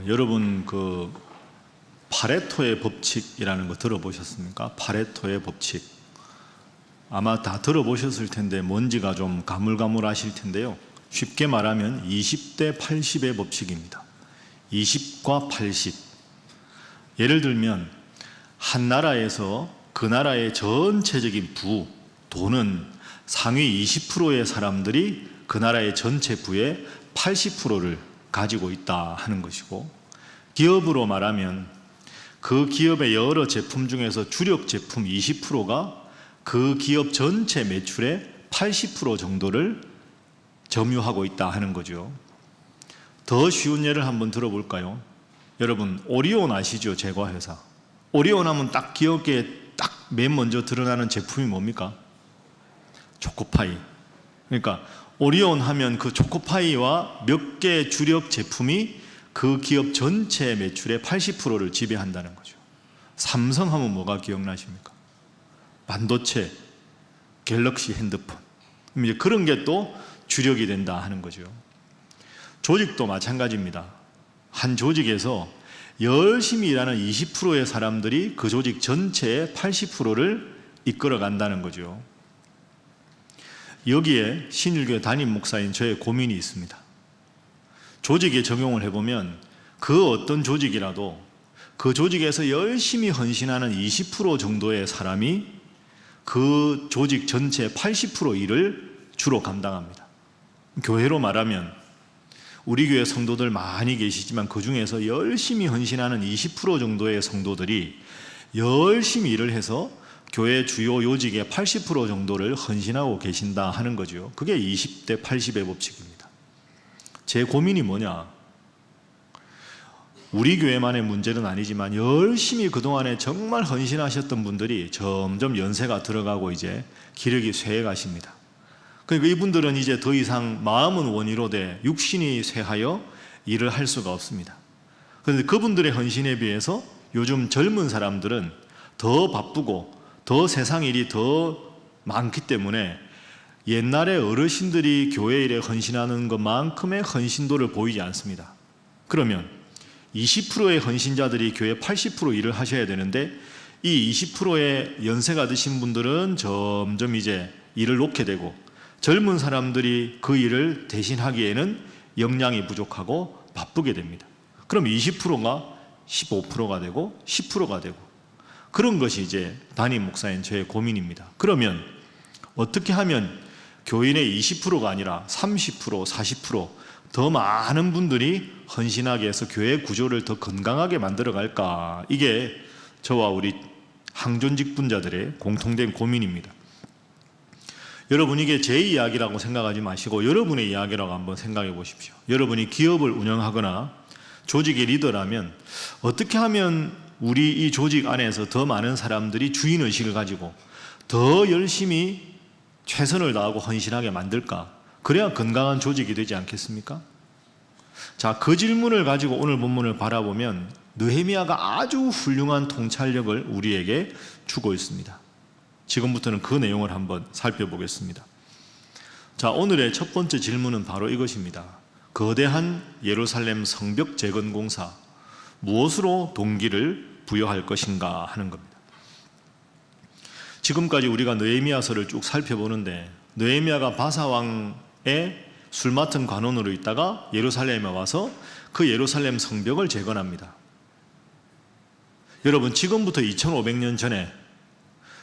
여러분 그 파레토의 법칙이라는 거 들어보셨습니까? 파레토의 법칙. 아마 다 들어보셨을 텐데 뭔지가 좀 가물가물하실 텐데요. 쉽게 말하면 20대 80의 법칙입니다. 20과 80. 예를 들면 한 나라에서 그 나라의 전체적인 부, 돈은 상위 20%의 사람들이 그 나라의 전체 부의 80%를 가지고 있다 하는 것이고, 기업으로 말하면 그 기업의 여러 제품 중에서 주력 제품 20%가 그 기업 전체 매출의 80% 정도를 점유하고 있다 하는 거죠. 더 쉬운 예를 한번 들어볼까요? 여러분, 오리온 아시죠? 제과회사. 오리온 하면 딱 기억에 딱 맨 먼저 드러나는 제품이 뭡니까? 초코파이. 그러니까 오리온 하면 그 초코파이와 몇 개 주력 제품이 그 기업 전체 매출의 80%를 지배한다는 거죠. 삼성 하면 뭐가 기억나십니까? 반도체, 갤럭시 핸드폰. 이제 그런 게 또 주력이 된다 하는 거죠. 조직도 마찬가지입니다. 한 조직에서 열심히 일하는 20%의 사람들이 그 조직 전체의 80%를 이끌어 간다는 거죠. 여기에 신일교회 담임 목사인 저의 고민이 있습니다. 조직에 적용을 해보면 그 어떤 조직이라도 그 조직에서 열심히 헌신하는 20% 정도의 사람이 그 조직 전체 80% 일을 주로 감당합니다. 교회로 말하면 우리 교회 성도들 많이 계시지만 그 중에서 열심히 헌신하는 20% 정도의 성도들이 열심히 일을 해서 교회 주요 요직의 80% 정도를 헌신하고 계신다 하는 거죠. 그게 20대 80의 법칙입니다. 제 고민이 뭐냐? 우리 교회만의 문제는 아니지만 열심히 그동안에 정말 헌신하셨던 분들이 점점 연세가 들어가고 이제 기력이 쇠해 가십니다. 그러니까 이분들은 이제 더 이상 마음은 원이로 돼 육신이 쇠하여 일을 할 수가 없습니다. 그런데 그분들의 헌신에 비해서 요즘 젊은 사람들은 더 바쁘고 더 세상 일이 더 많기 때문에 옛날에 어르신들이 교회 일에 헌신하는 것만큼의 헌신도를 보이지 않습니다. 그러면 20%의 헌신자들이 교회 80% 일을 하셔야 되는데 이 20%의 연세가 드신 분들은 점점 이제 일을 놓게 되고 젊은 사람들이 그 일을 대신하기에는 역량이 부족하고 바쁘게 됩니다. 그럼 20%가 15%가 되고 10%가 되고 그런 것이 이제 담임 목사인 저의 고민입니다. 그러면 어떻게 하면 교인의 20%가 아니라 30%, 40%더 많은 분들이 헌신하게 해서 교회 구조를 더 건강하게 만들어 갈까? 이게 저와 우리 항존 직분자들의 공통된 고민입니다. 여러분, 이게 제 이야기라고 생각하지 마시고 여러분의 이야기라고 한번 생각해 보십시오. 여러분이 기업을 운영하거나 조직의 리더라면 어떻게 하면 우리 이 조직 안에서 더 많은 사람들이 주인의식을 가지고 더 열심히 최선을 다하고 헌신하게 만들까? 그래야 건강한 조직이 되지 않겠습니까? 자, 그 질문을 가지고 오늘 본문을 바라보면 느헤미야가 아주 훌륭한 통찰력을 우리에게 주고 있습니다. 지금부터는 그 내용을 한번 살펴보겠습니다. 자, 오늘의 첫 번째 질문은 바로 이것입니다. 거대한 예루살렘 성벽 재건 공사, 무엇으로 동기를 부여할 것인가 하는 겁니다. 지금까지 우리가 느헤미야서를 쭉 살펴보는데 느헤미야가 바사왕의 술 맡은 관원으로 있다가 예루살렘에 와서 그 예루살렘 성벽을 재건합니다. 여러분, 지금부터 2500년 전에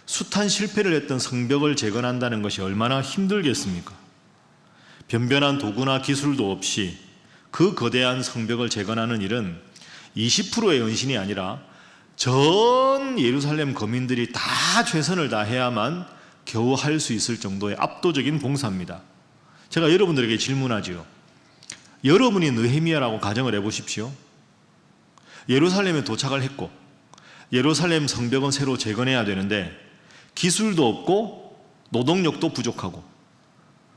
숱한 실패를 했던 성벽을 재건한다는 것이 얼마나 힘들겠습니까? 변변한 도구나 기술도 없이 그 거대한 성벽을 재건하는 일은 20%의 헌신이 아니라 전 예루살렘 거민들이 다 최선을 다해야만 겨우 할 수 있을 정도의 압도적인 봉사입니다. 제가 여러분들에게 질문하지요. 여러분이 느헤미야라고 가정을 해보십시오. 예루살렘에 도착을 했고 예루살렘 성벽은 새로 재건해야 되는데 기술도 없고 노동력도 부족하고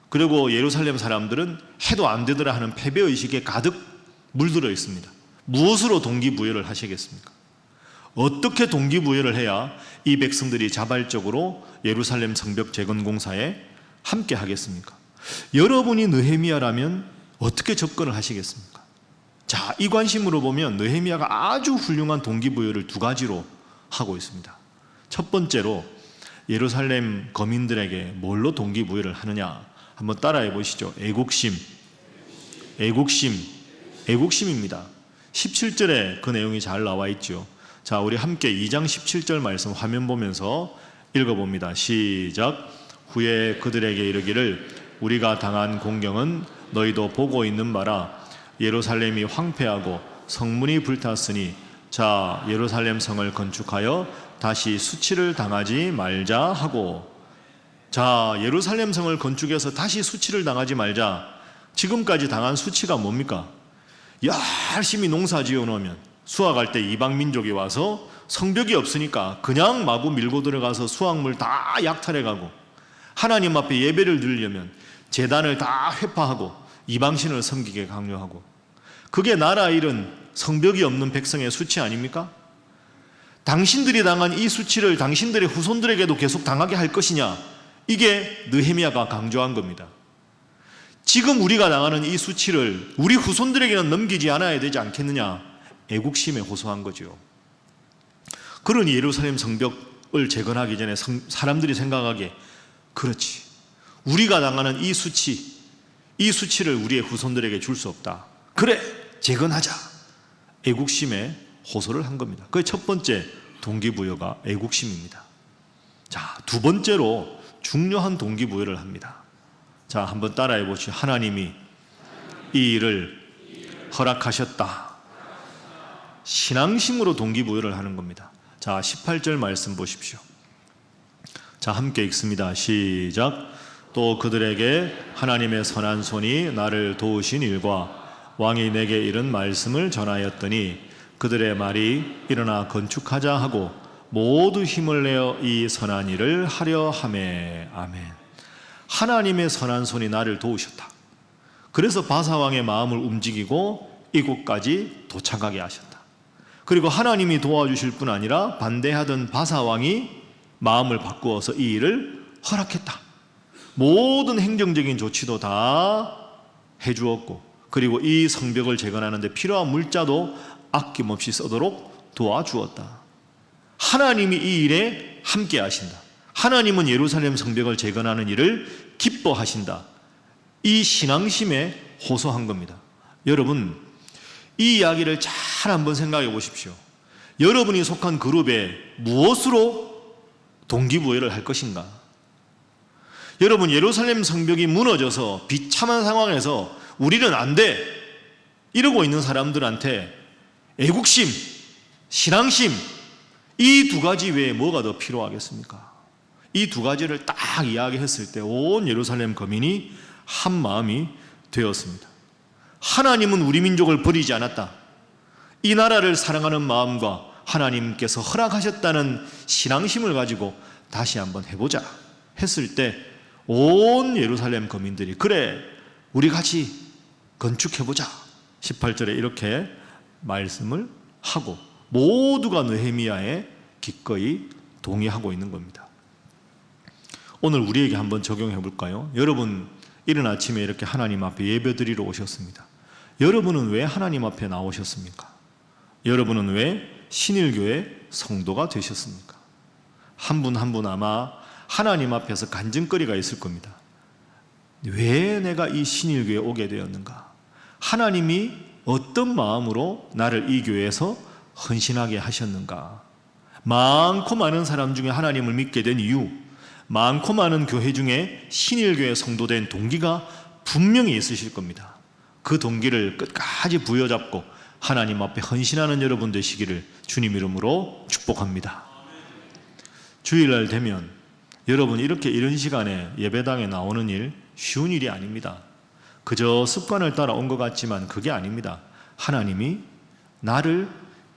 그리고 예루살렘 사람들은 해도 안 되더라 하는 패배의식에 가득 물들어 있습니다. 무엇으로 동기부여를 하시겠습니까? 어떻게 동기부여를 해야 이 백성들이 자발적으로 예루살렘 성벽 재건 공사에 함께 하겠습니까? 여러분이 느헤미야라면 어떻게 접근을 하시겠습니까? 자, 이 관심으로 보면 느헤미야가 아주 훌륭한 동기부여를 두 가지로 하고 있습니다. 첫 번째로 예루살렘 거민들에게 뭘로 동기부여를 하느냐, 한번 따라해 보시죠. 애국심입니다. 17절에 그 내용이 잘 나와 있죠. 자, 우리 함께 2장 17절 말씀 화면 보면서 읽어봅니다. 시작. 후에 그들에게 이르기를 우리가 당한 공경은 너희도 보고 있는 바라. 예루살렘이 황폐하고 성문이 불탔으니 자, 예루살렘 성을 건축하여 다시 수치를 당하지 말자 하고. 자, 예루살렘 성을 건축해서 다시 수치를 당하지 말자. 지금까지 당한 수치가 뭡니까? 열심히 농사 지어 놓으면 수확할 때 이방 민족이 와서 성벽이 없으니까 그냥 마구 밀고 들어가서 수확물 다 약탈해 가고, 하나님 앞에 예배를 드리려면 제단을 다 회파하고 이방신을 섬기게 강요하고, 그게 나라 잃은 성벽이 없는 백성의 수치 아닙니까? 당신들이 당한 이 수치를 당신들의 후손들에게도 계속 당하게 할 것이냐, 이게 느헤미야가 강조한 겁니다. 지금 우리가 당하는 이 수치를 우리 후손들에게는 넘기지 않아야 되지 않겠느냐, 애국심에 호소한 거죠. 그러니 예루살렘 성벽을 재건하기 전에 사람들이 생각하기에, 그렇지, 우리가 당하는 이 수치를 우리의 후손들에게 줄 수 없다. 그래, 재건하자. 애국심에 호소를 한 겁니다. 그게 첫 번째 동기부여가 애국심입니다. 자, 두 번째로 중요한 동기부여를 합니다. 자, 한번 따라해 보시죠. 하나님이 이 일을 허락하셨다. 신앙심으로 동기부여를 하는 겁니다. 자, 18절 말씀 보십시오. 자, 함께 읽습니다. 시작. 또 그들에게 하나님의 선한 손이 나를 도우신 일과 왕이 내게 이른 말씀을 전하였더니 그들의 말이 일어나 건축하자 하고 모두 힘을 내어 이 선한 일을 하려 하매. 아멘. 하나님의 선한 손이 나를 도우셨다. 그래서 바사왕의 마음을 움직이고 이곳까지 도착하게 하셨다. 그리고 하나님이 도와주실 뿐 아니라 반대하던 바사왕이 마음을 바꾸어서 이 일을 허락했다. 모든 행정적인 조치도 다 해주었고, 그리고 이 성벽을 재건하는 데 필요한 물자도 아낌없이 쓰도록 도와주었다. 하나님이 이 일에 함께 하신다. 하나님은 예루살렘 성벽을 재건하는 일을 기뻐하신다. 이 신앙심에 호소한 겁니다. 여러분, 이 이야기를 잘 한번 생각해 보십시오. 여러분이 속한 그룹에 무엇으로 동기부여를 할 것인가? 여러분, 예루살렘 성벽이 무너져서 비참한 상황에서 우리는 안 돼 이러고 있는 사람들한테 애국심, 신앙심, 이 두 가지 외에 뭐가 더 필요하겠습니까? 이 두 가지를 딱 이야기했을 때 온 예루살렘 거민이 한 마음이 되었습니다. 하나님은 우리 민족을 버리지 않았다. 이 나라를 사랑하는 마음과 하나님께서 허락하셨다는 신앙심을 가지고 다시 한번 해보자 했을 때 온 예루살렘 거민들이 그래, 우리 같이 건축해보자. 18절에 이렇게 말씀을 하고 모두가 느헤미야에 기꺼이 동의하고 있는 겁니다. 오늘 우리에게 한번 적용해 볼까요? 여러분, 이른 아침에 이렇게 하나님 앞에 예배드리러 오셨습니다. 여러분은 왜 하나님 앞에 나오셨습니까? 여러분은 왜 신일교회 성도가 되셨습니까? 한 분 한 분 아마 하나님 앞에서 간증거리가 있을 겁니다. 왜 내가 이 신일교회에 오게 되었는가? 하나님이 어떤 마음으로 나를 이 교회에서 헌신하게 하셨는가? 많고 많은 사람 중에 하나님을 믿게 된 이유, 많고 많은 교회 중에 신일교회 성도된 동기가 분명히 있으실 겁니다. 그 동기를 끝까지 부여잡고 하나님 앞에 헌신하는 여러분 되시기를 주님 이름으로 축복합니다. 주일날 되면 여러분 이렇게 이런 시간에 예배당에 나오는 일 쉬운 일이 아닙니다. 그저 습관을 따라 온 것 같지만 그게 아닙니다. 하나님이 나를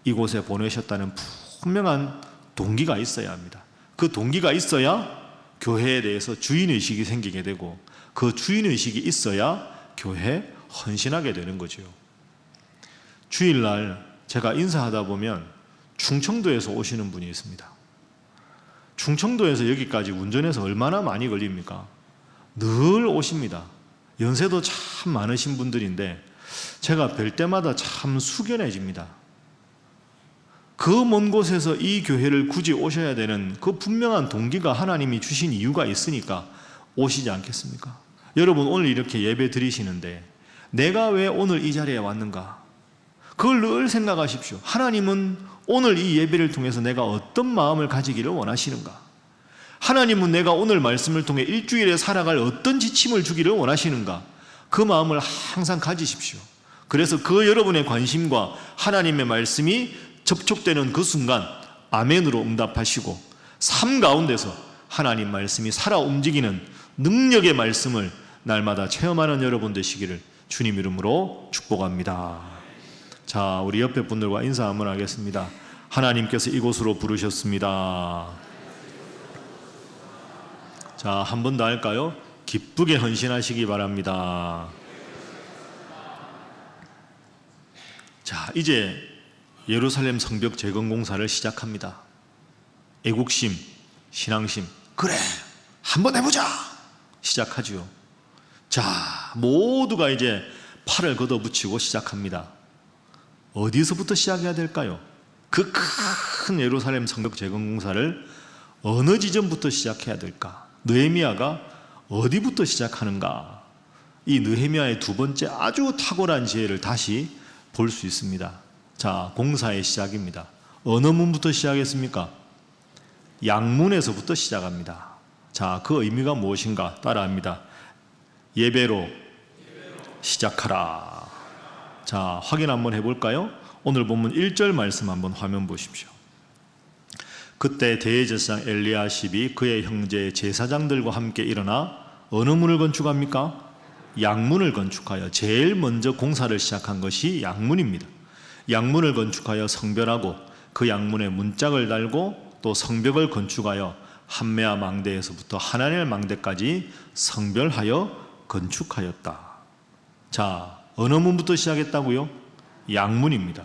이곳에 보내셨다는 분명한 동기가 있어야 합니다. 그 동기가 있어야 교회에 대해서 주인의식이 생기게 되고, 그 주인의식이 있어야 교회에 헌신하게 되는 거죠. 주일날 제가 인사하다 보면 충청도에서 오시는 분이 있습니다. 충청도에서 여기까지 운전해서 얼마나 많이 걸립니까? 늘 오십니다. 연세도 참 많으신 분들인데 제가 뵐 때마다 참 숙연해집니다. 그 먼 곳에서 이 교회를 굳이 오셔야 되는 그 분명한 동기가 하나님이 주신 이유가 있으니까 오시지 않겠습니까? 여러분 오늘 이렇게 예배 드리시는데 내가 왜 오늘 이 자리에 왔는가? 그걸 늘 생각하십시오. 하나님은 오늘 이 예배를 통해서 내가 어떤 마음을 가지기를 원하시는가? 하나님은 내가 오늘 말씀을 통해 일주일에 살아갈 어떤 지침을 주기를 원하시는가? 그 마음을 항상 가지십시오. 그래서 그 여러분의 관심과 하나님의 말씀이 접촉되는 그 순간 아멘으로 응답하시고 삶 가운데서 하나님 말씀이 살아 움직이는 능력의 말씀을 날마다 체험하는 여러분 되시기를 주님 이름으로 축복합니다. 자, 우리 옆에 분들과 인사 한번 하겠습니다. 하나님께서 이곳으로 부르셨습니다. 자, 한 번 더 할까요? 기쁘게 헌신하시기 바랍니다. 자, 이제 예루살렘 성벽 재건 공사를 시작합니다. 애국심, 신앙심, 그래 한번 해보자 시작하죠. 자, 모두가 이제 팔을 걷어붙이고 시작합니다. 어디서부터 시작해야 될까요? 그 큰 예루살렘 성벽 재건 공사를 어느 지점부터 시작해야 될까? 느헤미야가 어디부터 시작하는가? 이 느헤미야의 두 번째 아주 탁월한 지혜를 다시 볼 수 있습니다. 자, 공사의 시작입니다. 어느 문부터 시작했습니까? 양문에서부터 시작합니다. 자, 그 의미가 무엇인가? 따라합니다. 예배로 시작하라. 자, 확인 한번 해볼까요? 오늘 본문 1절 말씀 한번 화면 보십시오. 그때 대제사장 엘리야십이 그의 형제 제사장들과 함께 일어나 어느 문을 건축합니까? 양문을 건축하여 제일 먼저 공사를 시작한 것이 양문입니다. 양문을 건축하여 성별하고 그 양문에 문짝을 달고 또 성벽을 건축하여 한메아 망대에서부터 하나넬 망대까지 성별하여 건축하였다. 자, 어느 문부터 시작했다고요? 양문입니다.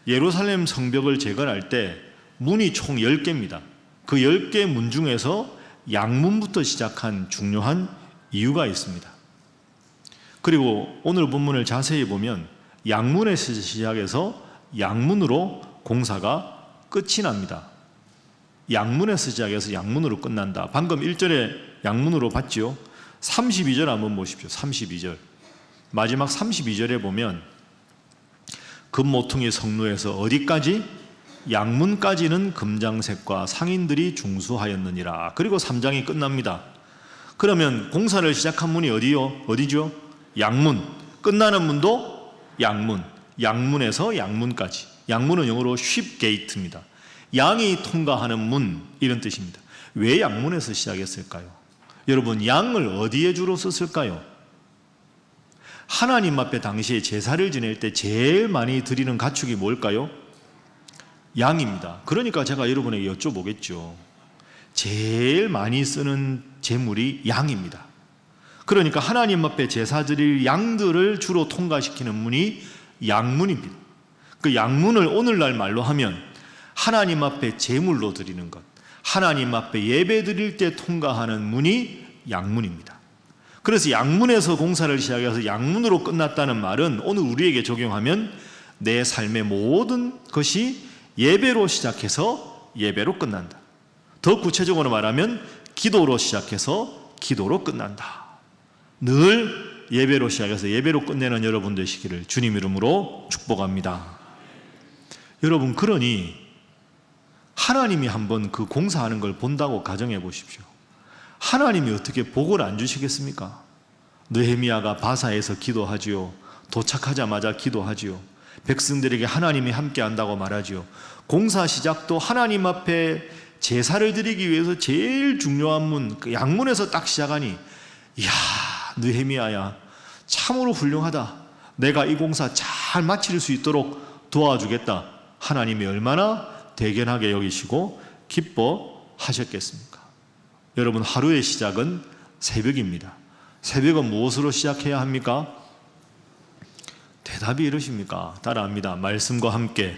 예루살렘 성벽을 재건할 때 문이 총 10개입니다. 그 10개 문 중에서 양문부터 시작한 중요한 이유가 있습니다. 그리고 오늘 본문을 자세히 보면 양문에서 시작해서 양문으로 공사가 끝이 납니다. 양문에서 시작해서 양문으로 끝난다. 방금 1절에 양문으로 봤죠? 32절 한번 보십시오. 32절. 마지막 32절에 보면 금모퉁이 성루에서 어디까지? 양문까지는 금장색과 상인들이 중수하였느니라. 그리고 3장이 끝납니다. 그러면 공사를 시작한 문이 어디죠? 양문. 끝나는 문도 양문. 양문에서 양문까지. 양문은 영어로 sheep gate입니다. 양이 통과하는 문, 이런 뜻입니다. 왜 양문에서 시작했을까요? 여러분, 양을 어디에 주로 썼을까요? 하나님 앞에 당시에 제사를 지낼 때 제일 많이 드리는 가축이 뭘까요? 양입니다. 그러니까 제가 여러분에게 여쭤보겠죠. 제일 많이 쓰는 제물이 양입니다. 그러니까 하나님 앞에 제사 드릴 양들을 주로 통과시키는 문이 양문입니다. 그 양문을 오늘날 말로 하면 하나님 앞에 제물로 드리는 것, 하나님 앞에 예배 드릴 때 통과하는 문이 양문입니다. 그래서 양문에서 공사를 시작해서 양문으로 끝났다는 말은 오늘 우리에게 적용하면 내 삶의 모든 것이 예배로 시작해서 예배로 끝난다. 더 구체적으로 말하면 기도로 시작해서 기도로 끝난다. 늘 예배로 시작해서 예배로 끝내는 여러분 되시기를 주님 이름으로 축복합니다. 여러분, 그러니 하나님이 한번 그 공사하는 걸 본다고 가정해 보십시오. 하나님이 어떻게 복을 안 주시겠습니까? 느헤미야가 바사에서 기도하지요. 도착하자마자 기도하지요. 백성들에게 하나님이 함께 한다고 말하지요. 공사 시작도 하나님 앞에 제사를 드리기 위해서 제일 중요한 문, 그 양문에서 딱 시작하니, 이야, 느헤미야야, 참으로 훌륭하다. 내가 이 공사 잘 마칠 수 있도록 도와주겠다. 하나님이 얼마나 대견하게 여기시고 기뻐하셨겠습니까? 여러분, 하루의 시작은 새벽입니다. 새벽은 무엇으로 시작해야 합니까? 대답이 이러십니까? 따라합니다. 말씀과 함께.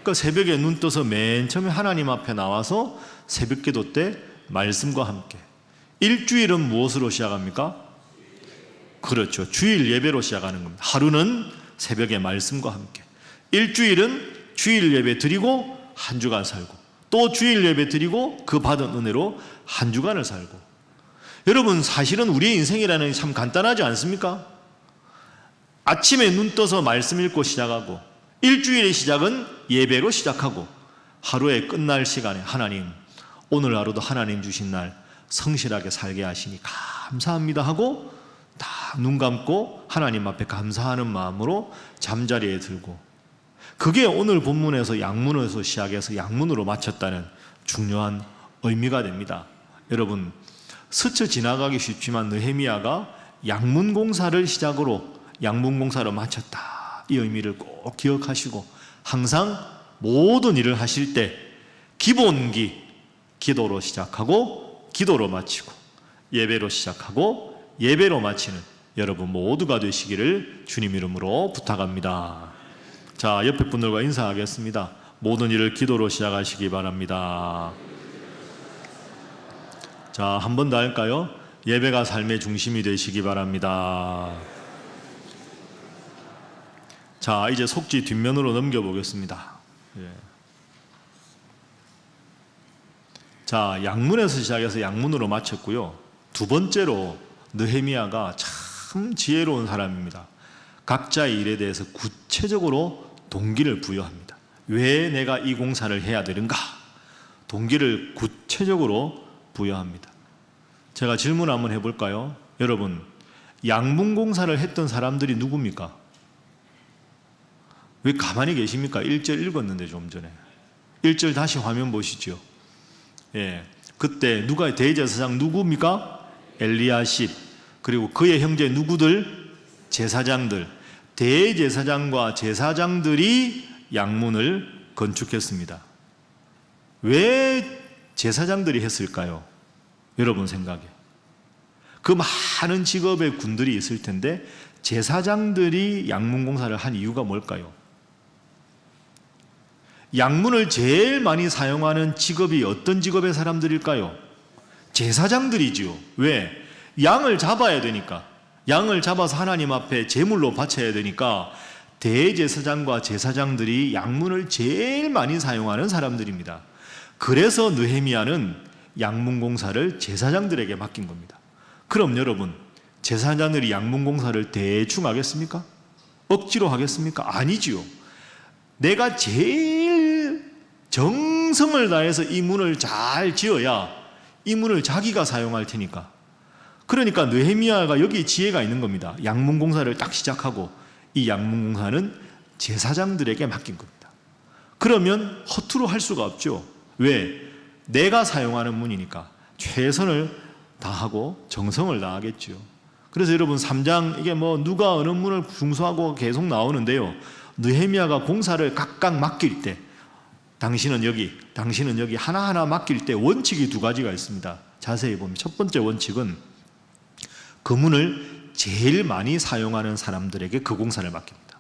그러니까 새벽에 눈 떠서 맨 처음에 하나님 앞에 나와서 새벽 기도 때 말씀과 함께. 일주일은 무엇으로 시작합니까? 그렇죠. 주일 예배로 시작하는 겁니다. 하루는 새벽에 말씀과 함께, 일주일은 주일 예배 드리고 한 주간 살고, 또 주일 예배 드리고 그 받은 은혜로 한 주간을 살고. 여러분, 사실은 우리의 인생이라는 게 참 간단하지 않습니까? 아침에 눈 떠서 말씀 읽고 시작하고, 일주일의 시작은 예배로 시작하고, 하루의 끝날 시간에 하나님, 오늘 하루도 하나님 주신 날 성실하게 살게 하시니 감사합니다 하고 다 눈 감고 하나님 앞에 감사하는 마음으로 잠자리에 들고, 그게 오늘 본문에서 양문에서 시작해서 양문으로 마쳤다는 중요한 의미가 됩니다. 여러분, 스쳐 지나가기 쉽지만 느헤미야가 양문 공사를 시작으로 양문 공사를 마쳤다, 이 의미를 꼭 기억하시고 항상 모든 일을 하실 때 기본기, 기도로 시작하고 기도로 마치고, 예배로 시작하고 예배로 마치는 여러분 모두가 되시기를 주님 이름으로 부탁합니다. 자, 옆에 분들과 인사하겠습니다. 모든 일을 기도로 시작하시기 바랍니다. 자, 한 번 더 할까요? 예배가 삶의 중심이 되시기 바랍니다. 자, 이제 속지 뒷면으로 넘겨보겠습니다. 예. 자, 양문에서 시작해서 양문으로 마쳤고요. 두 번째로 느헤미야가 참 지혜로운 사람입니다. 각자의 일에 대해서 구체적으로 동기를 부여합니다. 왜 내가 이 공사를 해야 되는가? 동기를 구체적으로 부여합니다. 제가 질문 한번 해볼까요? 여러분, 양문 공사를 했던 사람들이 누굽니까? 왜 가만히 계십니까? 1절 읽었는데 좀 전에. 1절 다시 화면 보시죠. 예, 그때 누가 대제사장 누굽니까? 엘리야십, 그리고 그의 형제 누구들? 제사장들. 대제사장과 제사장들이 양문을 건축했습니다. 왜 제사장들이 했을까요? 여러분 생각에. 그 많은 직업의 군들이 있을 텐데 제사장들이 양문 공사를 한 이유가 뭘까요? 양문을 제일 많이 사용하는 직업이 어떤 직업의 사람들일까요? 제사장들이지요. 왜? 양을 잡아야 되니까. 양을 잡아서 하나님 앞에 제물로 바쳐야 되니까 대제사장과 제사장들이 양문을 제일 많이 사용하는 사람들입니다. 그래서 느헤미야는 양문 공사를 제사장들에게 맡긴 겁니다. 그럼 여러분, 제사장들이 양문 공사를 대충 하겠습니까? 억지로 하겠습니까? 아니지요. 내가 제일 정성을 다해서 이 문을 잘 지어야 이 문을 자기가 사용할 테니까. 그러니까 느헤미야가 여기 지혜가 있는 겁니다. 양문 공사를 딱 시작하고 이 양문 공사는 제사장들에게 맡긴 겁니다. 그러면 허투루 할 수가 없죠. 왜? 내가 사용하는 문이니까 최선을 다하고 정성을 다하겠죠. 그래서 여러분 3장 이게 뭐 누가 어느 문을 중수하고 계속 나오는데요. 느헤미야가 공사를 각각 맡길 때 당신은 여기 하나하나 맡길 때 원칙이 두 가지가 있습니다. 자세히 보면 첫 번째 원칙은 그 문을 제일 많이 사용하는 사람들에게 그 공사를 맡깁니다.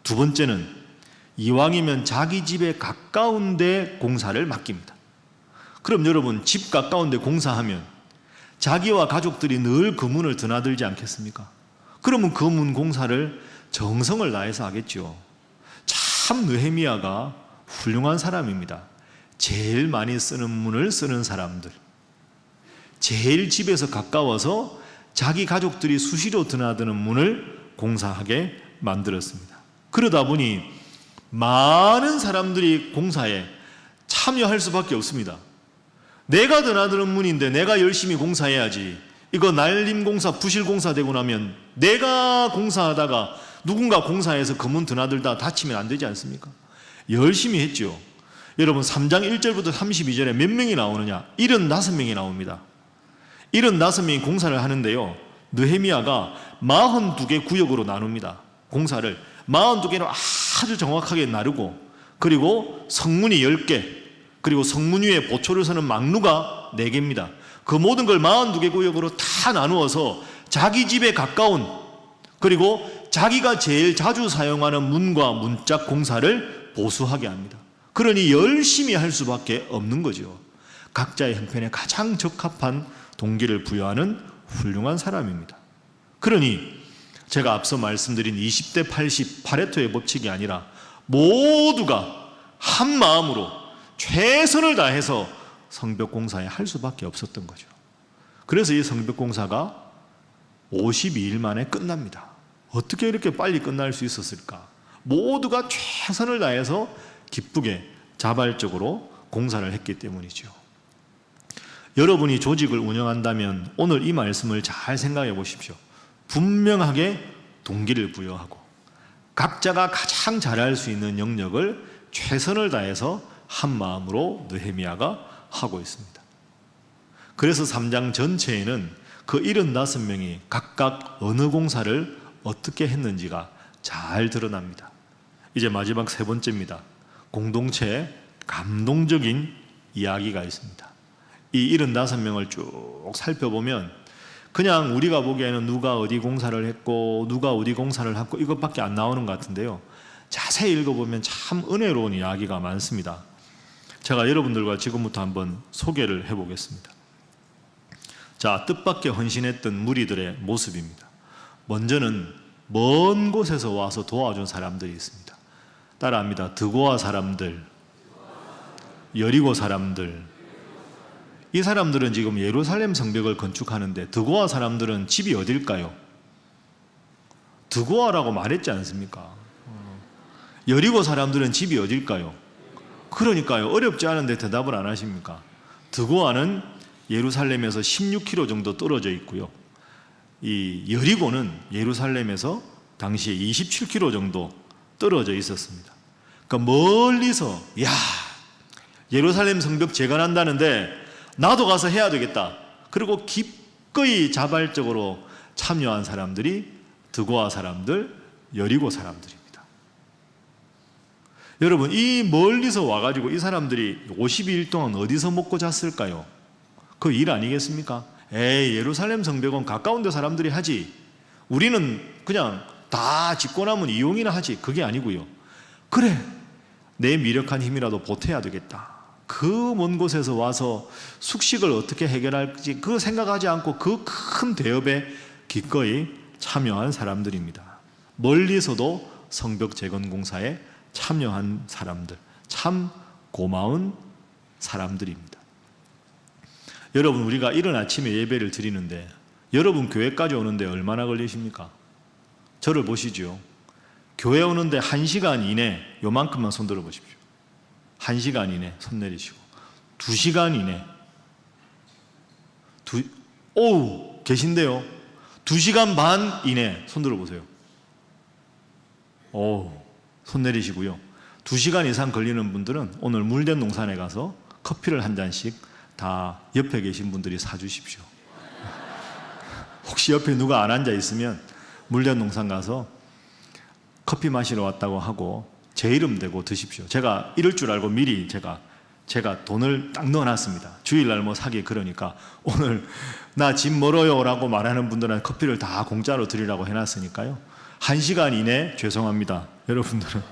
두 번째는 이왕이면 자기 집에 가까운 데 공사를 맡깁니다. 그럼 여러분, 집 가까운 데 공사하면 자기와 가족들이 늘 그 문을 드나들지 않겠습니까? 그러면 그 문 공사를 정성을 다해서 하겠죠. 참 느헤미야가 훌륭한 사람입니다. 제일 많이 쓰는 문을 쓰는 사람들, 제일 집에서 가까워서 자기 가족들이 수시로 드나드는 문을 공사하게 만들었습니다. 그러다 보니 많은 사람들이 공사에 참여할 수밖에 없습니다. 내가 드나드는 문인데 내가 열심히 공사해야지. 이거 날림공사, 부실공사 되고 나면 내가 공사하다가 누군가 공사해서 그 문 드나들다 다치면 안 되지 않습니까? 열심히 했죠. 여러분 3장 1절부터 32절에 몇 명이 나오느냐? 75명이 나옵니다. 75명이 공사를 하는데요. 느헤미야가 42개 구역으로 나눕니다. 공사를 42개로 아주 정확하게 나르고, 그리고 성문이 10개, 그리고 성문 위에 보초를 서는 망루가 4개입니다. 그 모든 걸 42개 구역으로 다 나누어서 자기 집에 가까운, 그리고 자기가 제일 자주 사용하는 문과 문짝 공사를 보수하게 합니다. 그러니 열심히 할 수밖에 없는 거죠. 각자의 형편에 가장 적합한 동기를 부여하는 훌륭한 사람입니다. 그러니 제가 앞서 말씀드린 20대 80 파레토의 법칙이 아니라 모두가 한 마음으로 최선을 다해서 성벽공사에 할 수밖에 없었던 거죠. 그래서 이 성벽공사가 52일 만에 끝납니다. 어떻게 이렇게 빨리 끝날 수 있었을까? 모두가 최선을 다해서 기쁘게 자발적으로 공사를 했기 때문이죠. 여러분이 조직을 운영한다면 오늘 이 말씀을 잘 생각해 보십시오. 분명하게 동기를 부여하고 각자가 가장 잘할 수 있는 영역을 최선을 다해서 한 마음으로 느헤미야가 하고 있습니다. 그래서 3장 전체에는 그 75명이 각각 어느 공사를 어떻게 했는지가 잘 드러납니다. 이제 마지막 세 번째입니다. 공동체의 감동적인 이야기가 있습니다. 이 75명을 쭉 살펴보면 그냥 우리가 보기에는 누가 어디 공사를 했고 누가 어디 공사를 했고 이것밖에 안 나오는 것 같은데요. 자세히 읽어보면 참 은혜로운 이야기가 많습니다. 제가 여러분들과 지금부터 한번 소개를 해보겠습니다. 자, 뜻밖의 헌신했던 무리들의 모습입니다. 먼저는 먼 곳에서 와서 도와준 사람들이 있습니다. 따라합니다. 드고아 사람들, 여리고 사람들. 이 사람들은 지금 예루살렘 성벽을 건축하는데 드고아 사람들은 집이 어딜까요? 드고아라고 말했지 않습니까? 여리고 사람들은 집이 어딜까요? 그러니까요. 어렵지 않은데 대답을 안 하십니까? 드고아는 예루살렘에서 16km 정도 떨어져 있고요. 이 여리고는 예루살렘에서 당시에 27km 정도 떨어져 있었습니다. 그러니까 멀리서 야, 예루살렘 성벽 재건한다는데 나도 가서 해야 되겠다. 그리고 기꺼이 자발적으로 참여한 사람들이 드고아 사람들, 여리고 사람들입니다. 여러분, 이 멀리서 와가지고 이 사람들이 52일 동안 어디서 먹고 잤을까요? 그 일 아니겠습니까? 에이, 예루살렘 성벽은 가까운 데 사람들이 하지. 우리는 그냥 다 짓고 나면 이용이나 하지. 그게 아니고요. 그래, 내 미력한 힘이라도 보태야 되겠다. 그 먼 곳에서 와서 숙식을 어떻게 해결할지 그거 생각하지 않고 그 큰 대업에 기꺼이 참여한 사람들입니다. 멀리서도 성벽 재건 공사에 참여한 사람들, 참 고마운 사람들입니다. 여러분, 우리가 이른 아침에 예배를 드리는데 여러분 교회까지 오는데 얼마나 걸리십니까? 저를 보시죠. 교회 오는데 1시간 이내 요만큼만 손 들어 보십시오. 1시간 이내 손 내리시고 2시간 이내 오우 계신데요. 2시간 반 이내 손 들어 보세요. 오우 손 내리시고요. 2시간 이상 걸리는 분들은 오늘 물된 농산에 가서 커피를 한 잔씩 다 옆에 계신 분들이 사주십시오. 혹시 옆에 누가 안 앉아 있으면 물된 농산 가서 커피 마시러 왔다고 하고 제 이름 대고 드십시오. 제가 이럴 줄 알고 미리 제가 돈을 딱 넣어놨습니다. 주일날 뭐 사기 그러니까 오늘 나 집 멀어요 라고 말하는 분들은 커피를 다 공짜로 드리라고 해놨으니까요. 1시간 이내 죄송합니다. 여러분들은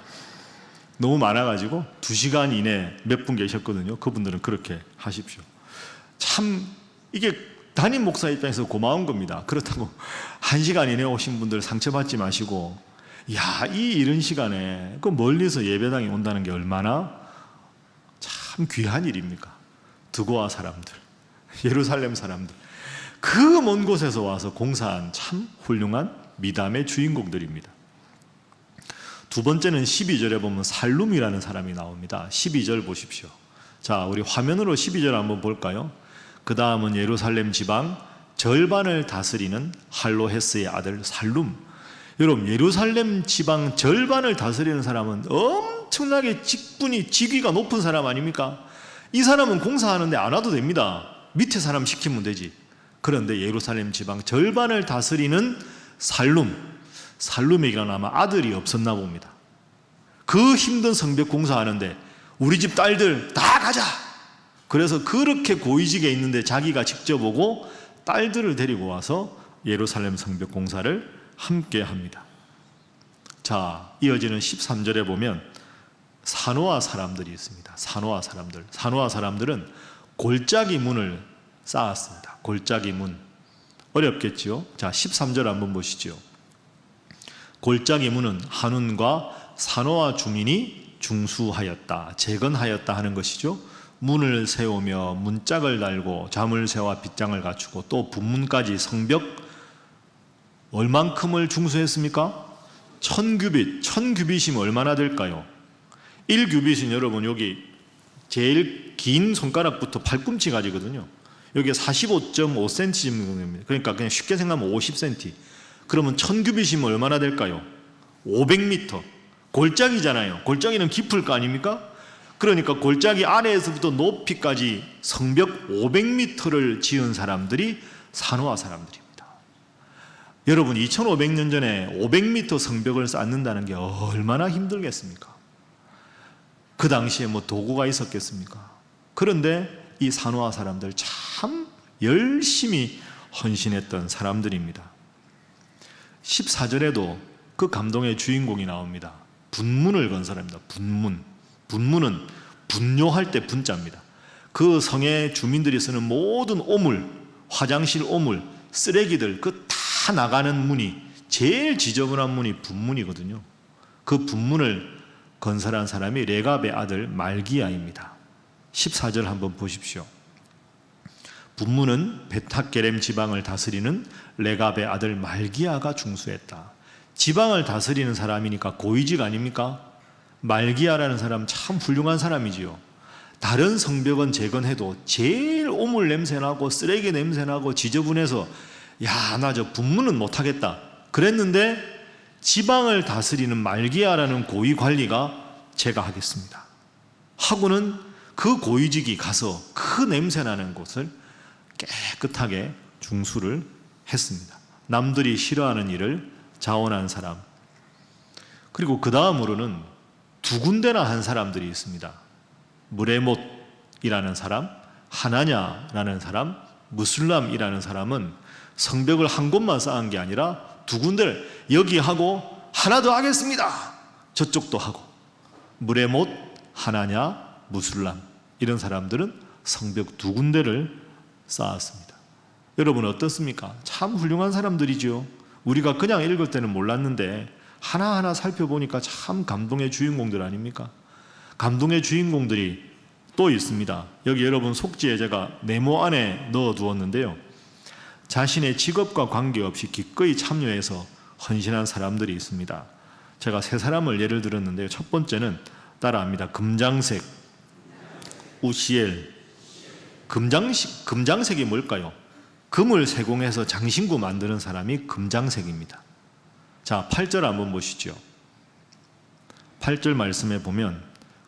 너무 많아가지고 2시간 이내 몇 분 계셨거든요. 그분들은 그렇게 하십시오. 참 이게 담임 목사 입장에서 고마운 겁니다. 그렇다고 1시간 이내 오신 분들 상처받지 마시고 야, 이 이른 시간에 그 멀리서 예배당에 온다는 게 얼마나 참 귀한 일입니까? 드고아 사람들, 예루살렘 사람들, 그 먼 곳에서 와서 공사한 참 훌륭한 미담의 주인공들입니다. 두 번째는 12절에 보면 살룸이라는 사람이 나옵니다. 12절 보십시오. 자, 우리 화면으로 12절 한번 볼까요? 그 다음은 예루살렘 지방 절반을 다스리는 할로헤스의 아들 살룸. 여러분, 예루살렘 지방 절반을 다스리는 사람은 엄청나게 직위가 높은 사람 아닙니까? 이 사람은 공사하는데 안 와도 됩니다. 밑에 사람 시키면 되지. 그런데 예루살렘 지방 절반을 다스리는 살룸에게는 아마 아들이 없었나 봅니다. 그 힘든 성벽 공사하는데 우리 집 딸들 다 가자. 그래서 그렇게 고위직에 있는데 자기가 직접 오고 딸들을 데리고 와서 예루살렘 성벽 공사를 함께 합니다. 자, 이어지는 13절에 보면 사노아 사람들이 있습니다. 사노아 사람들은 골짜기 문을 쌓았습니다. 골짜기 문. 어렵겠지요. 자, 13절 한번 보시죠. 골짜기 문은 한운과 산호와 주민이 중수하였다, 재건하였다 하는 것이죠. 문을 세우며 문짝을 달고 자물쇠와 빗장을 갖추고 또 분문까지 성벽 얼만큼을 중수했습니까? 1000규빗. 1000규빗이면 얼마나 될까요? 1규빗은 여러분 여기 제일 긴 손가락부터 발꿈치까지거든요. 여기 45.5cm 정도 됩니다. 그러니까 그냥 쉽게 생각하면 50cm. 그러면 1000규빗이면 얼마나 될까요? 500m. 골짜기잖아요. 골짜기는 깊을 거 아닙니까? 그러니까 골짜기 아래에서부터 높이까지 성벽 500m를 지은 사람들이 산호아 사람들입니다. 여러분 2500년 전에 500m 성벽을 쌓는다는 게 얼마나 힘들겠습니까? 그 당시에 뭐 도구가 있었겠습니까? 그런데 이 산호아 사람들 참 열심히 헌신했던 사람들입니다. 14절에도 그 감동의 주인공이 나옵니다. 분문을 건설합니다. 분문은 분뇨할 때 분자입니다. 그 성의 주민들이 쓰는 모든 오물, 화장실 오물, 쓰레기들 그 다 나가는 문이 제일 지저분한 문이 분문이거든요. 그 분문을 건설한 사람이 레갑의 아들 말기야입니다. 14절 한번 보십시오. 분문은 베타게렘 지방을 다스리는 레갑의 아들 말기야가 중수했다. 지방을 다스리는 사람이니까 고위직 아닙니까? 말기야라는 사람 참 훌륭한 사람이지요. 다른 성벽은 재건해도 제일 오물 냄새나고 쓰레기 냄새나고 지저분해서 야, 나 저 분문은 못하겠다 그랬는데 지방을 다스리는 말기야라는 고위 관리가 제가 하겠습니다 하고는 그 고위직이 가서 그 냄새나는 곳을 깨끗하게 중수를 했습니다. 남들이 싫어하는 일을 자원한 사람. 그리고 그 다음으로는 두 군데나 한 사람들이 있습니다. 무레못이라는 사람, 하나냐라는 사람, 무술람이라는 사람은 성벽을 한 곳만 쌓은 게 아니라 두 군데를 여기 하고 하나 더 하겠습니다 저쪽도 하고. 무레못, 하나냐, 무술람 이런 사람들은 성벽 두 군데를 쌓았습니다. 여러분 어떻습니까? 참 훌륭한 사람들이죠. 우리가 그냥 읽을 때는 몰랐는데 하나하나 살펴보니까 참 감동의 주인공들 아닙니까? 감동의 주인공들이 또 있습니다. 여기 여러분 속지에 제가 네모 안에 넣어두었는데요. 자신의 직업과 관계없이 기꺼이 참여해서 헌신한 사람들이 있습니다. 제가 세 사람을 예를 들었는데요. 첫 번째는 따라합니다. 금장색, 우시엘. 금장색이 뭘까요? 금을 세공해서 장신구 만드는 사람이 금장색입니다. 자, 8절 한번 보시죠. 8절 말씀에 보면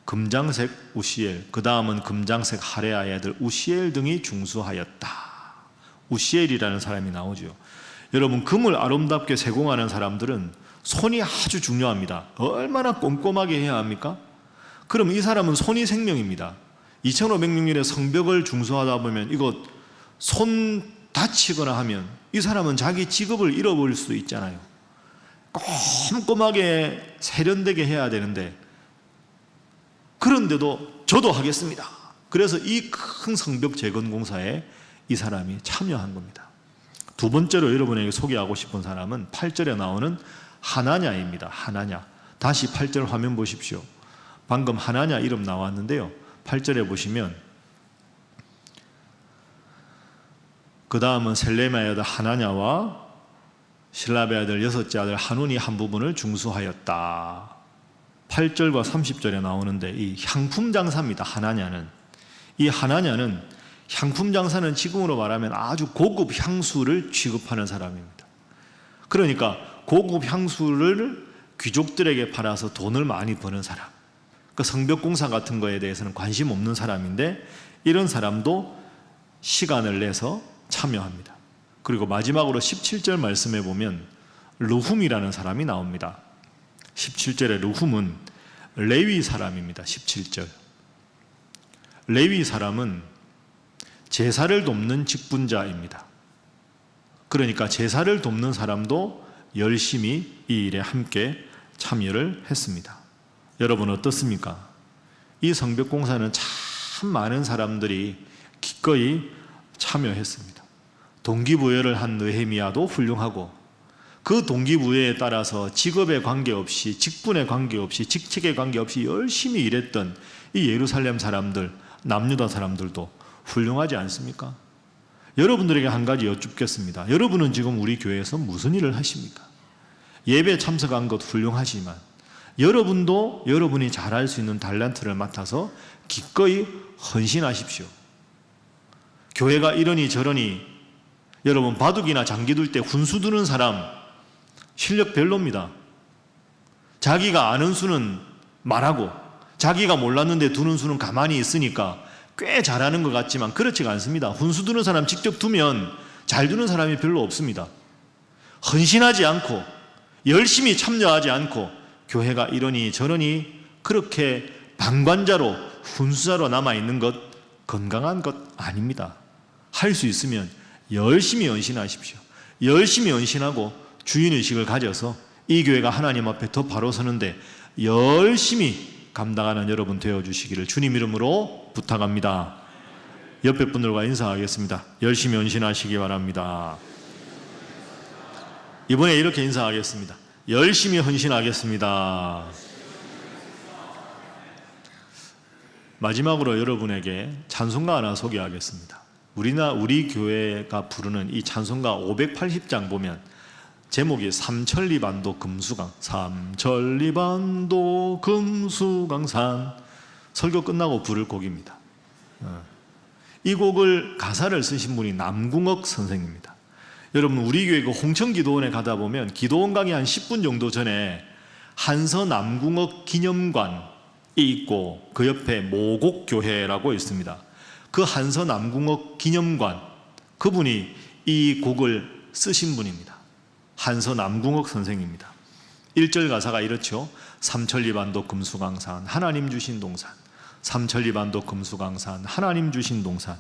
금장색 우시엘, 그 다음은 금장색 하레아의 아들 우시엘 등이 중수하였다. 우시엘이라는 사람이 나오죠. 여러분 금을 아름답게 세공하는 사람들은 손이 아주 중요합니다. 얼마나 꼼꼼하게 해야 합니까? 그럼 이 사람은 손이 생명입니다. 2506년에 성벽을 중수하다 보면 이거 손 다치거나 하면 이 사람은 자기 직업을 잃어버릴 수도 있잖아요. 꼼꼼하게 세련되게 해야 되는데 그런데도 저도 하겠습니다. 그래서 이 큰 성벽 재건 공사에 이 사람이 참여한 겁니다. 두 번째로 여러분에게 소개하고 싶은 사람은 8절에 나오는 하나냐입니다. 하나냐. 다시 8절 화면 보십시오. 방금 하나냐 이름 나왔는데요. 8절에 보시면 그 다음은 셀레미야의 아들 하나냐와 실라베의 아들 여섯째 아들 한운이 한 부분을 중수하였다. 8절과 30절에 나오는데 이 향품 장사입니다. 하나냐는. 이 하나냐는 향품 장사는 지금으로 말하면 아주 고급 향수를 취급하는 사람입니다. 그러니까 고급 향수를 귀족들에게 팔아서 돈을 많이 버는 사람. 그 성벽 공사 같은 거에 대해서는 관심 없는 사람인데 이런 사람도 시간을 내서 참여합니다. 그리고 마지막으로 17절 말씀에 보면 르훔이라는 사람이 나옵니다. 17절에 르훔은 레위 사람입니다. 17절. 레위 사람은 제사를 돕는 직분자입니다. 그러니까 제사를 돕는 사람도 열심히 이 일에 함께 참여를 했습니다. 여러분 어떻습니까? 이 성벽 공사는 참 많은 사람들이 기꺼이 참여했습니다. 동기부여를 한 느헤미야도 훌륭하고, 그 동기부여에 따라서 직업에 관계없이, 직분에 관계없이, 직책에 관계없이 열심히 일했던 이 예루살렘 사람들, 남유다 사람들도 훌륭하지 않습니까? 여러분들에게 한 가지 여쭙겠습니다. 여러분은 지금 우리 교회에서 무슨 일을 하십니까? 예배 참석한 것 훌륭하지만 여러분도 여러분이 잘할 수 있는 달란트를 맡아서 기꺼이 헌신하십시오. 교회가 이러니 저러니, 여러분 바둑이나 장기 둘 때 훈수 두는 사람 실력 별로입니다. 자기가 아는 수는 말하고 자기가 몰랐는데 두는 수는 가만히 있으니까 꽤 잘하는 것 같지만 그렇지가 않습니다. 훈수 두는 사람 직접 두면 잘 두는 사람이 별로 없습니다. 헌신하지 않고 열심히 참여하지 않고 교회가 이러니 저러니 그렇게 방관자로, 훈수자로 남아있는 것 건강한 것 아닙니다. 할 수 있으면 열심히 헌신하십시오. 열심히 헌신하고 주인의식을 가져서 이 교회가 하나님 앞에 더 바로 서는데 열심히 감당하는 여러분 되어주시기를 주님 이름으로 부탁합니다. 옆에 분들과 인사하겠습니다. 열심히 헌신하시기 바랍니다. 이번에 이렇게 인사하겠습니다. 열심히 헌신하겠습니다. 마지막으로 여러분에게 찬송가 하나 소개하겠습니다. 우리 교회가 부르는 이 찬송가 580장 보면 제목이 삼천리반도 금수강, 삼천리반도 금수강산, 설교 끝나고 부를 곡입니다. 이 곡을 가사를 쓰신 분이 남궁옥 선생입니다. 여러분 우리 교회 그 홍천기도원에 가다 보면 기도원 강의 한 10분 정도 전에 한서 남궁옥 기념관이 있고 그 옆에 모곡교회라고 있습니다. 그 한서 남궁옥 기념관, 그분이 이 곡을 쓰신 분입니다. 한서 남궁옥 선생입니다. 1절 가사가 이렇죠. 삼천리반도 금수강산 하나님 주신 동산, 삼천리반도 금수강산 하나님 주신 동산,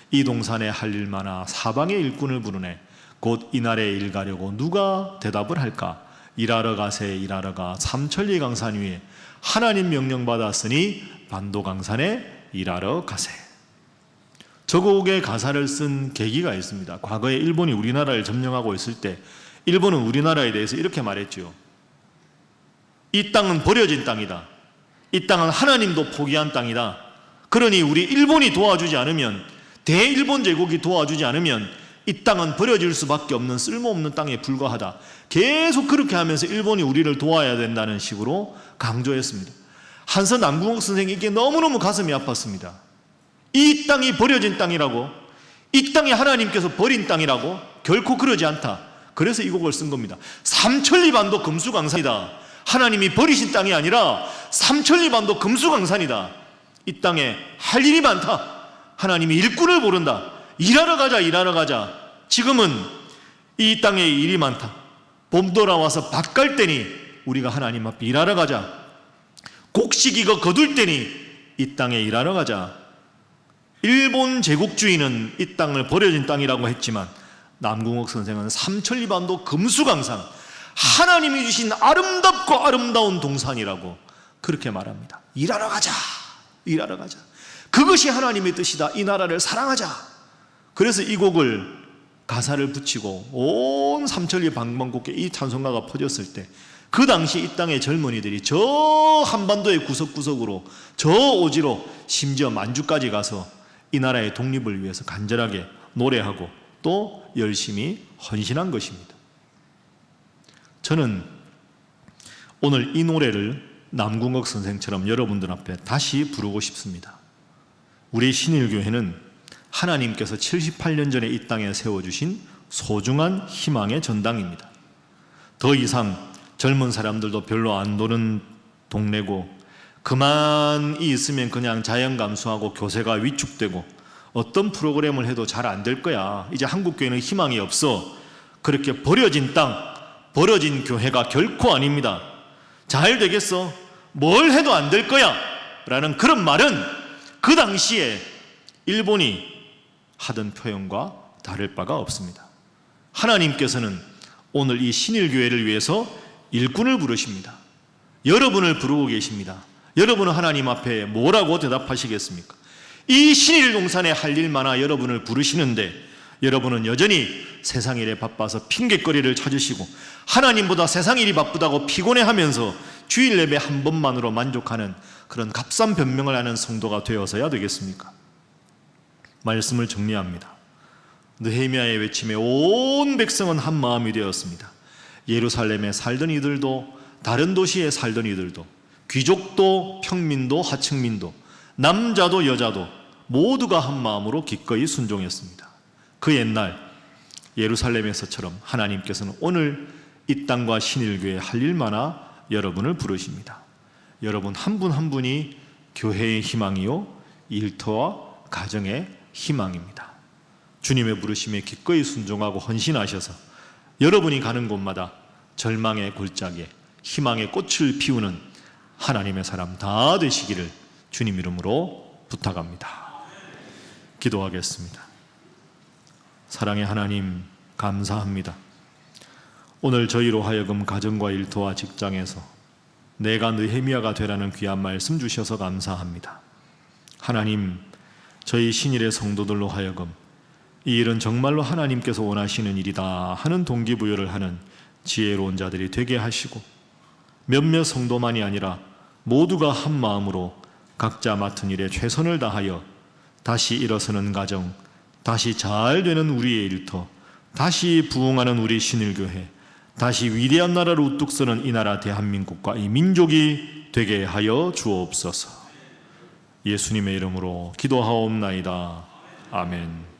이 동산에 할 일 많아 사방의 일꾼을 부르네. 곧 이날에 일 가려고 누가 대답을 할까? 일하러 가세 일하러 가 삼천리 강산 위에 하나님 명령 받았으니 반도 강산에 일하러 가세. 저 곡의 가사를 쓴 계기가 있습니다. 과거에 일본이 우리나라를 점령하고 있을 때 일본은 우리나라에 대해서 이렇게 말했죠. 이 땅은 버려진 땅이다. 이 땅은 하나님도 포기한 땅이다. 그러니 우리 일본이 도와주지 않으면, 대일본 제국이 도와주지 않으면 이 땅은 버려질 수밖에 없는 쓸모없는 땅에 불과하다. 계속 그렇게 하면서 일본이 우리를 도와야 된다는 식으로 강조했습니다. 한서 남궁옥 선생이 이게 너무너무 가슴이 아팠습니다. 이 땅이 버려진 땅이라고, 이 땅이 하나님께서 버린 땅이라고? 결코 그러지 않다. 그래서 이 곡을 쓴 겁니다. 삼천리반도 금수강산이다. 하나님이 버리신 땅이 아니라 삼천리반도 금수강산이다. 이 땅에 할 일이 많다. 하나님이 일꾼을 부른다. 일하러 가자, 일하러 가자. 지금은 이 땅에 일이 많다. 봄 돌아와서 밭 갈 때니 우리가 하나님 앞에 일하러 가자. 곡식이고 거둘 때니 이 땅에 일하러 가자. 일본 제국주의는 이 땅을 버려진 땅이라고 했지만 남궁옥 선생은 삼천리반도 금수강산, 하나님이 주신 아름답고 아름다운 동산이라고 그렇게 말합니다. 일하러 가자, 일하러 가자. 그것이 하나님의 뜻이다. 이 나라를 사랑하자. 그래서 이 곡을 가사를 붙이고 온 삼천리 방방곡곡에 이 찬송가가 퍼졌을 때 그 당시 이 땅의 젊은이들이 저 한반도의 구석구석으로, 저 오지로, 심지어 만주까지 가서 이 나라의 독립을 위해서 간절하게 노래하고 또 열심히 헌신한 것입니다. 저는 오늘 이 노래를 남궁옥 선생처럼 여러분들 앞에 다시 부르고 싶습니다. 우리 신일교회는 하나님께서 78년 전에 이 땅에 세워주신 소중한 희망의 전당입니다. 더 이상 젊은 사람들도 별로 안 도는 동네고, 그만이 있으면 그냥 자연 감수하고 교세가 위축되고 어떤 프로그램을 해도 잘 안 될 거야. 이제 한국교회는 희망이 없어. 그렇게 버려진 땅, 버려진 교회가 결코 아닙니다. 잘 되겠어? 뭘 해도 안 될 거야 라는 그런 말은 그 당시에 일본이 하던 표현과 다를 바가 없습니다. 하나님께서는 오늘 이 신일교회를 위해서 일꾼을 부르십니다. 여러분을 부르고 계십니다. 여러분은 하나님 앞에 뭐라고 대답하시겠습니까? 이 신일동산에 할 일 많아 여러분을 부르시는데 여러분은 여전히 세상 일에 바빠서 핑곗거리를 찾으시고 하나님보다 세상 일이 바쁘다고 피곤해하면서 주일 예배 한 번만으로 만족하는 그런 값싼 변명을 하는 성도가 되어서야 되겠습니까? 말씀을 정리합니다. 느헤미야의 외침에 온 백성은 한 마음이 되었습니다. 예루살렘에 살던 이들도, 다른 도시에 살던 이들도, 귀족도 평민도 하층민도, 남자도 여자도 모두가 한 마음으로 기꺼이 순종했습니다. 그 옛날 예루살렘에서처럼 하나님께서는 오늘 이 땅과 신일교회 할 일마나 여러분을 부르십니다. 여러분 한 분 한 분이 교회의 희망이요 일터와 가정의 희망입니다. 주님의 부르심에 기꺼이 순종하고 헌신하셔서 여러분이 가는 곳마다 절망의 골짜기에 희망의 꽃을 피우는 하나님의 사람 다 되시기를 주님 이름으로 부탁합니다. 기도하겠습니다. 사랑의 하나님, 감사합니다. 오늘 저희로 하여금 가정과 일터와 직장에서 내가 느헤미야가 되라는 귀한 말씀 주셔서 감사합니다. 하나님, 저희 신일의 성도들로 하여금 이 일은 정말로 하나님께서 원하시는 일이다 하는 동기부여를 하는 지혜로운 자들이 되게 하시고, 몇몇 성도만이 아니라 모두가 한 마음으로 각자 맡은 일에 최선을 다하여 다시 일어서는 가정, 다시 잘 되는 우리의 일터, 다시 부흥하는 우리 신일교회, 다시 위대한 나라로 우뚝 서는 이 나라 대한민국과 이 민족이 되게 하여 주옵소서. 예수님의 이름으로 기도하옵나이다. 아멘.